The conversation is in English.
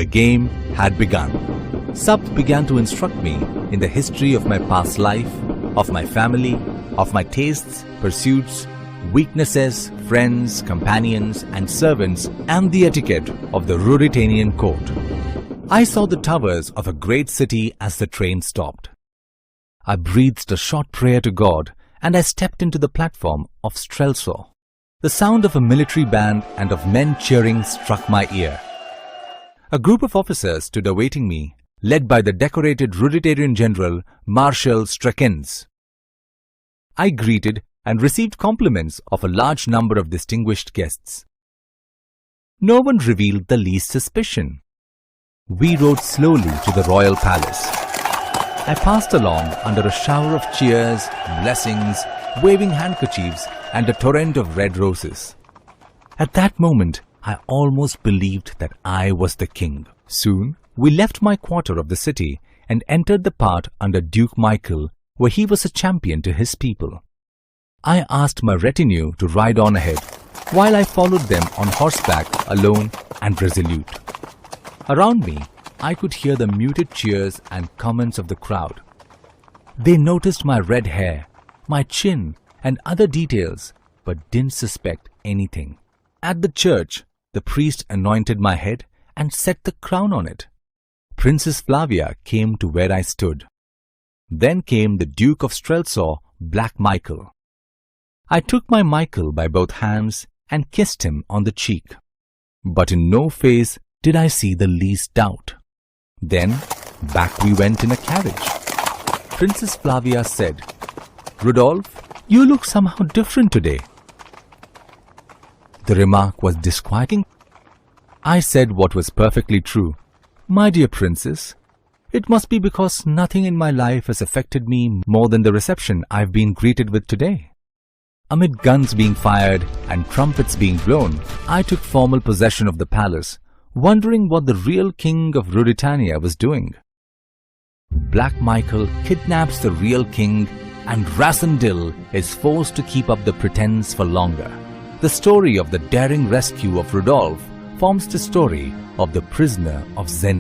The game had begun. Subs began to instruct me in the history of my past life, of my family, of my tastes, pursuits, weaknesses, friends, companions and servants, and the etiquette of the Ruritanian court. I saw the towers of a great city as the train stopped. I breathed a short prayer to God and I stepped into the platform of Strelso. The sound of a military band and of men cheering struck my ear. A group of officers stood awaiting me, led by the decorated Ruritanian General Marshal Strekens. I greeted and received compliments of a large number of distinguished guests. No one revealed the least suspicion. We rode slowly to the royal palace. I passed along under a shower of cheers, blessings, waving handkerchiefs and a torrent of red roses. At that moment, I almost believed that I was the king. Soon, we left my quarter of the city and entered the part under Duke Michael, where he was a champion to his people. I asked my retinue to ride on ahead, while I followed them on horseback, alone and resolute. Around me, I could hear the muted cheers and comments of the crowd. They noticed my red hair, my chin and other details, but didn't suspect anything. At the church, the priest anointed my head and set the crown on it. Princess Flavia came to where I stood. Then came the Duke of Strelso, Black Michael. I took my Michael by both hands and kissed him on the cheek. But in no face did I see the least doubt. Then back we went in a carriage. Princess Flavia said, "Rudolph, you look somehow different today." The remark was disquieting. I said what was perfectly true. "My dear princess, it must be because nothing in my life has affected me more than the reception I've been greeted with today." Amid guns being fired and trumpets being blown, I took formal possession of the palace, wondering what the real king of Ruritania was doing. Black Michael kidnaps the real king and Rasandil is forced to keep up the pretense for longer. The story of the daring rescue of Rudolph forms the story of the prisoner of Zen.